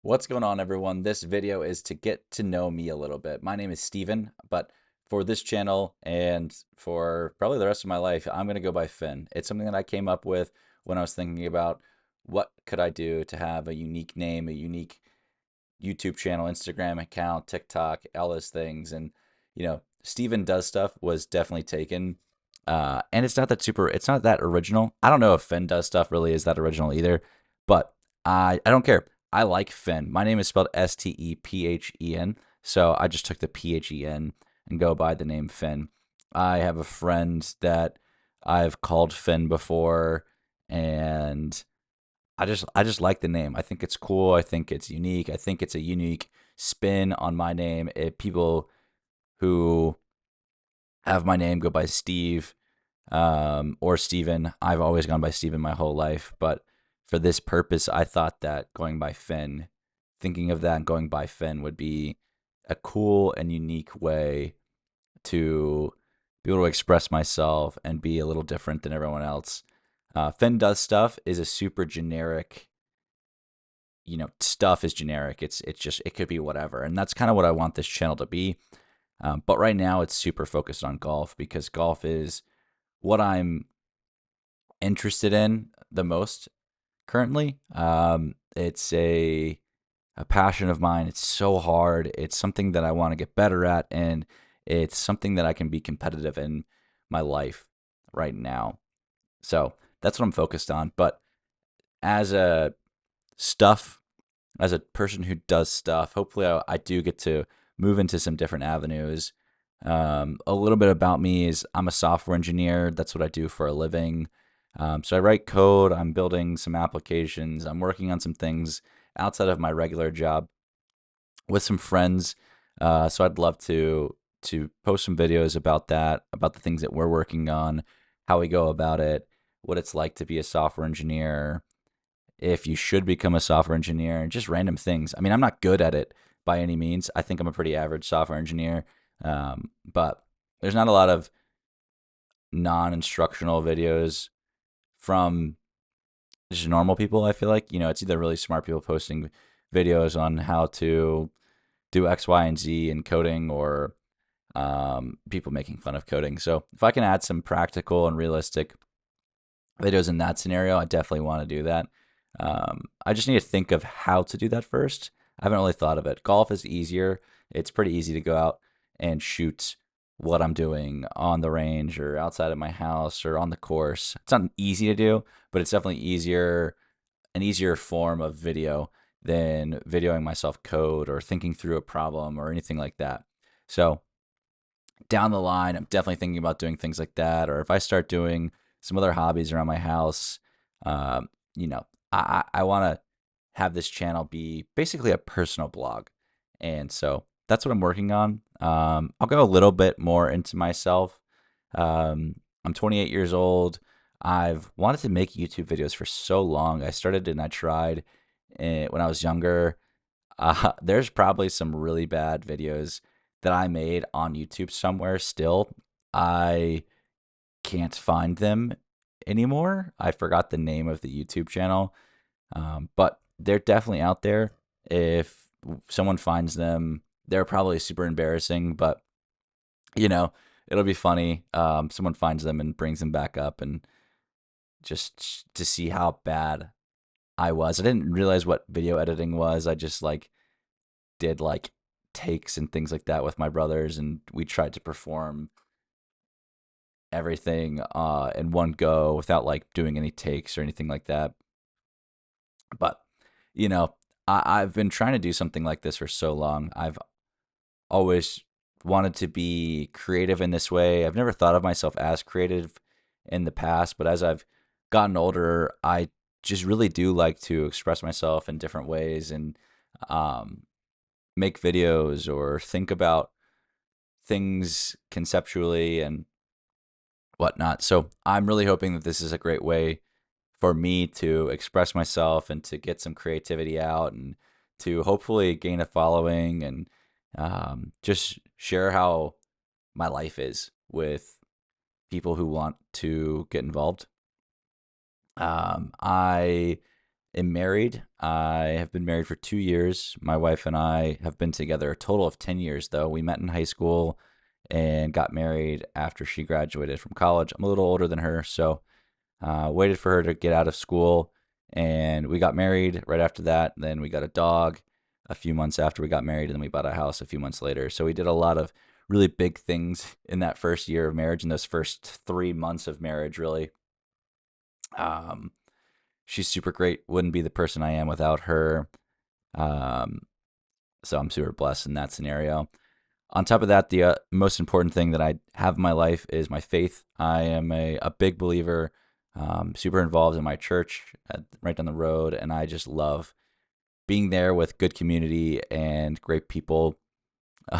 What's going on, everyone? This video is to get to know me a little bit. My name is Steven, but for this channel and for probably the rest of my life, I'm going to go by Phen. It's something that I came up with when I was thinking about what could I do to have a unique name, a unique YouTube channel, Instagram account, TikTok, all those things. And, Steven Does Stuff was definitely taken. And it's not that original. I don't know if Phen Does Stuff really is that original either, but I don't care. I like Phen. My name is spelled Stephen. So I just took the Phen and go by the name Phen. I have a friend that I've called Phen before, and I just like the name. I think it's cool. I think it's unique. I think it's a unique spin on my name. People who have my name go by Steve or Steven. I've always gone by Steven my whole life, but for this purpose, I thought that going by Phen, thinking of that and going by Phen would be a cool and unique way to be able to express myself and be a little different than everyone else. Phen Does Stuff is a super generic, stuff is generic. It's just it could be whatever, and that's kind of what I want this channel to be. But right now, it's super focused on golf because golf is what I'm interested in the most currently. It's a passion of mine. It's so hard. It's something that I want to get better at, and it's something that I can be competitive in my life right now. So that's what I'm focused on. But as a stuff, as a person who does stuff, hopefully I do get to move into some different avenues. A little bit about me is I'm a software engineer. That's what I do for a living. So I write code. I'm building some applications. I'm working on some things outside of my regular job with some friends. So I'd love to post some videos about that, about the things that we're working on, how we go about it, what it's like to be a software engineer, if you should become a software engineer, and just random things. I mean, I'm not good at it by any means. I think I'm a pretty average software engineer, but there's not a lot of non-instructional videos from just normal people. I feel like it's either really smart people posting videos on how to do X, Y, and Z in coding, or people making fun of coding. So if I can add some practical and realistic videos in that scenario, I definitely want to do that. I just need to think of how to do that first. I haven't really thought of it. Golf is easier. It's pretty easy to go out and shoot what I'm doing on the range or outside of my house or on the course. It's not easy to do, but it's definitely an easier form of video than videoing myself code or thinking through a problem or anything like that. So down the line, I'm definitely thinking about doing things like that. Or if I start doing some other hobbies around my house, um, you know, I want to have this channel be basically a personal blog. And so that's what I'm working on. I'll go a little bit more into myself. I'm 28 years old. I've wanted to make YouTube videos for so long. I started and I tried when I was younger. There's probably some really bad videos that I made on YouTube somewhere still. I can't find them anymore. I forgot the name of the YouTube channel, but they're definitely out there. If someone finds them, they're probably super embarrassing, but you know, it'll be funny. Someone finds them and brings them back up, and just to see how bad I was. I didn't realize what video editing was. I just did takes and things like that with my brothers, and we tried to perform everything in one go without doing any takes or anything like that. But you know, I've been trying to do something like this for so long. I've always wanted to be creative in this way. I've never thought of myself as creative in the past, but as I've gotten older, I just really do like to express myself in different ways and um, make videos or think about things conceptually and whatnot. So I'm really hoping that this is a great way for me to express myself and to get some creativity out and to hopefully gain a following and just share how my life is with people who want to get involved. I am married. I have been married for 2 years. My wife and I have been together a total of 10 years, though. We met in high school and got married after she graduated from college. I'm a little older than her, so waited for her to get out of school, and we got married right after that. Then we got a dog a few months after we got married, and then we bought a house a few months later. So we did a lot of really big things in that first year of marriage, in those first 3 months of marriage, really. Um, she's super great. Wouldn't be the person I am without her. Um, so I'm super blessed in that scenario. On top of that, the most important thing that I have in my life is my faith. I am a big believer, super involved in my church right down the road, and I just love being there with good community and great people.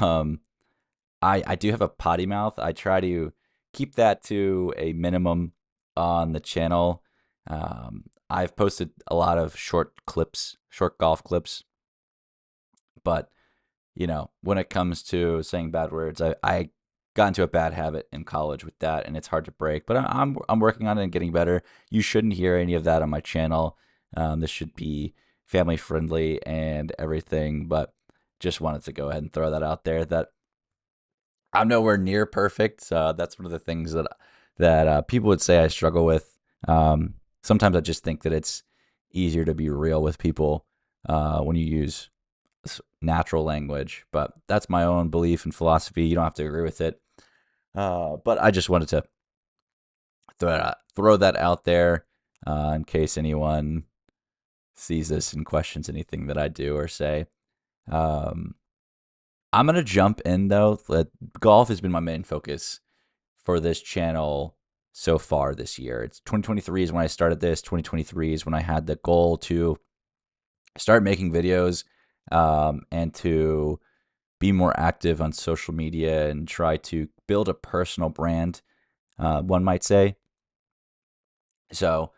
Um, I do have a potty mouth. I try to keep that to a minimum on the channel. I've posted a lot of short clips, short golf clips, but when it comes to saying bad words, I got into a bad habit in college with that, and it's hard to break. But I'm working on it and getting better. You shouldn't hear any of that on my channel. This should be family friendly and everything. But just wanted to go ahead and throw that out there. That I'm nowhere near perfect. That's one of the things that people would say I struggle with. Sometimes I just think that it's easier to be real with people when you use natural language, but that's my own belief and philosophy. You don't have to agree with it. But I just wanted to throw that out there in case anyone sees this and questions anything that I do or say. Um, I'm going to jump in, though. Golf has been my main focus for this channel so far this year. It's 2023 is when I started this. 2023 is when I had the goal to start making videos and to be more active on social media and try to build a personal brand, one might say. So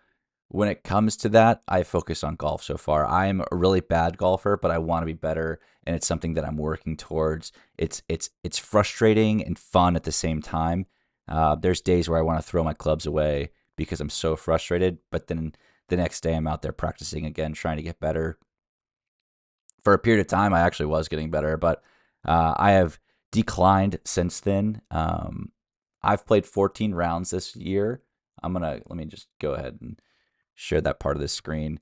when it comes to that, I focus on golf so far. I'm a really bad golfer, but I want to be better, and it's something that I'm working towards. It's frustrating and fun at the same time. There's days where I want to throw my clubs away because I'm so frustrated, but then the next day I'm out there practicing again, trying to get better. For a period of time, I actually was getting better, but I have declined since then. I've played 14 rounds this year. Let me just go ahead and share that part of the screen.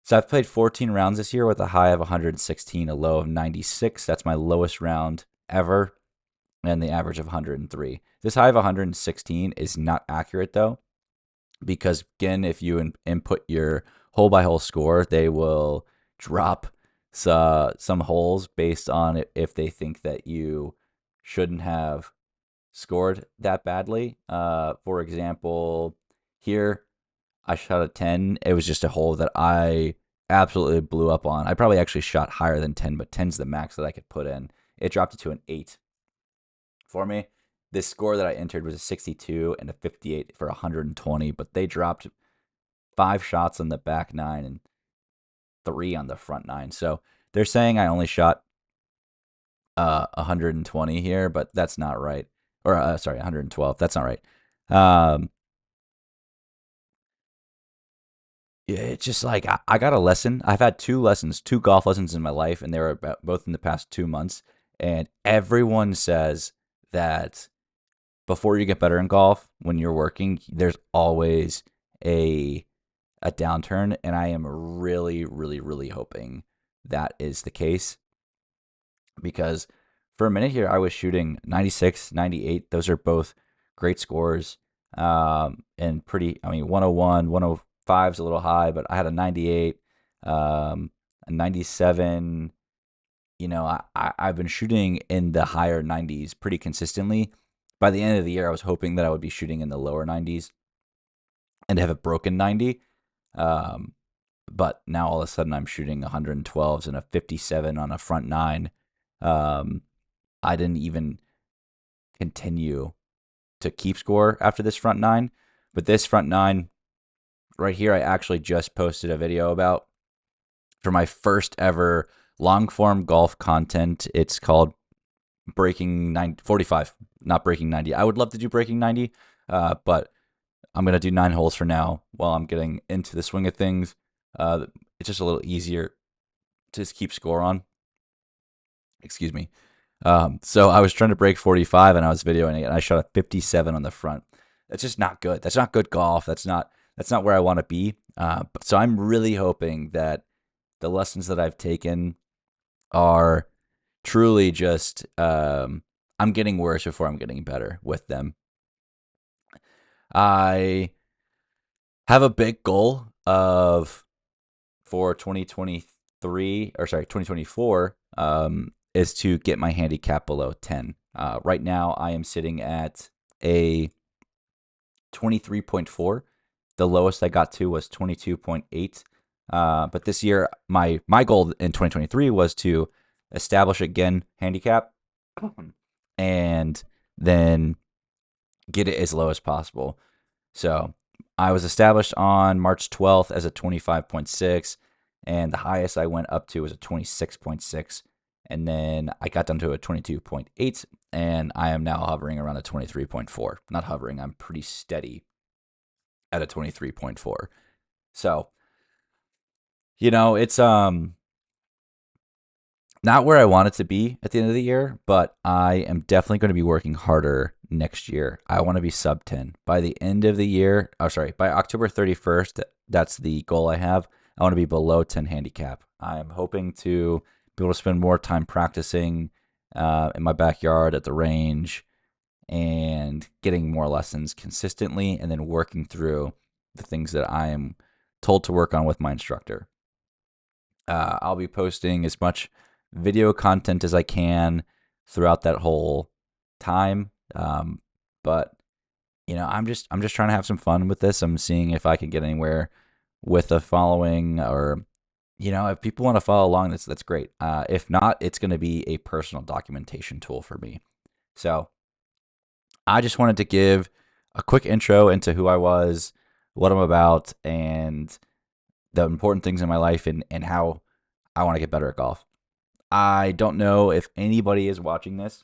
So I've played 14 rounds this year with a high of 116, a low of 96. That's my lowest round ever, and the average of 103. This high of 116 is not accurate, though, because again, if you input your hole by hole score, they will drop some holes based on if they think that you shouldn't have scored that badly. For example, here I shot a 10. It was just a hole that I absolutely blew up on. I probably actually shot higher than 10, but 10's the max that I could put in. It dropped it to an 8 for me. This score that I entered was a 62 and a 58 for 120, but they dropped 5 shots on the back 9 and 3 on the front 9. So they're saying I only shot 120 here, but that's not right. Or sorry, 112. That's not right. Yeah, it's just like I got a lesson. I've had 2 lessons, 2 golf lessons in my life, and they were both in the past 2 months. And everyone says that before you get better in golf, when you're working, there's always a downturn, and I am really, really, really hoping that is the case, because for a minute here, I was shooting 96, 98. Those are both great scores, and pretty, I mean, 101, 105 is a little high, but I had a 98, a 97. I've been shooting in the higher 90s pretty consistently. By the end of the year, I was hoping that I would be shooting in the lower 90s and have a broken 90. Um, but now all of a sudden I'm shooting 112s and a 57 on a front 9. I didn't even continue to keep score after this front 9, but this front 9 right here, I actually just posted a video about for my first ever long form golf content. It's called Breaking 45, not Breaking 90. I would love to do Breaking 90, but I'm going to do 9 holes for now while I'm getting into the swing of things. It's just a little easier to just keep score on. Excuse me. So I was trying to break 45 and I was videoing it and I shot a 57 on the front. That's just not good. That's not good golf. That's not where I want to be. So I'm really hoping that the lessons that I've taken are truly just I'm getting worse before I'm getting better with them. I have a big goal of for 2023 or sorry 2024 is to get my handicap below 10. Right now I am sitting at a 23.4. The lowest I got to was 22.8. But this year my goal in 2023 was to establish again handicap and then get it as low as possible. So I was established on March 12th as a 25.6, and the highest I went up to was a 26.6. And then I got down to a 22.8, and I am now hovering around a 23.4. Not hovering, I'm pretty steady at a 23.4. So, it's not where I want it to be at the end of the year, but I am definitely going to be working harder next year. I want to be sub 10 by the end of the year. Oh, sorry, by October 31st, that's the goal I have. I want to be below 10 handicap. I'm hoping to be able to spend more time practicing in my backyard at the range and getting more lessons consistently and then working through the things that I am told to work on with my instructor. I'll be posting as much video content as I can throughout that whole time. But I'm just trying to have some fun with this. I'm seeing if I can get anywhere with a following, or if people want to follow along, that's great. If not, it's going to be a personal documentation tool for me. So I just wanted to give a quick intro into who I was, what I'm about, and the important things in my life, and how I want to get better at golf. I don't know if anybody is watching this,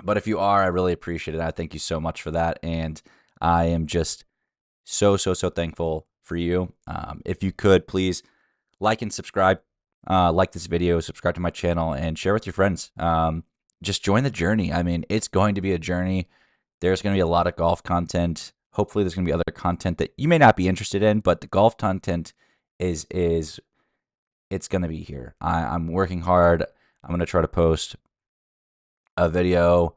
but if you are, I really appreciate it. I thank you so much for that. And I am just so, so, so thankful for you. If you could, please like and subscribe, like this video, subscribe to my channel, and share with your friends. Just join the journey. I mean, it's going to be a journey. There's going to be a lot of golf content. Hopefully, there's going to be other content that you may not be interested in, but the golf content is it's going to be here. I'm working hard. I'm going to try to post a video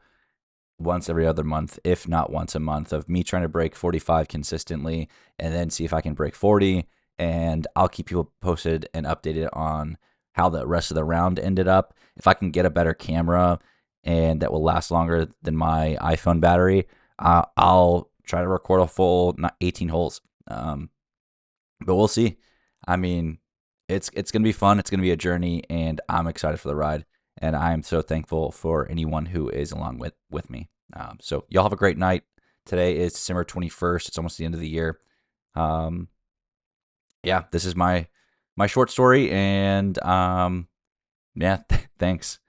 once every other month, if not once a month, of me trying to break 45 consistently and then see if I can break 40. And I'll keep people posted and updated on how the rest of the round ended up. If I can get a better camera and that will last longer than my iPhone battery, I'll try to record a full 18 holes. But we'll see. I mean, it's gonna be fun. It's gonna be a journey, and I'm excited for the ride. And I am so thankful for anyone who is along with me. So y'all have a great night. Today is December 21st. It's almost the end of the year. Um, yeah, this is my short story, and yeah, thanks.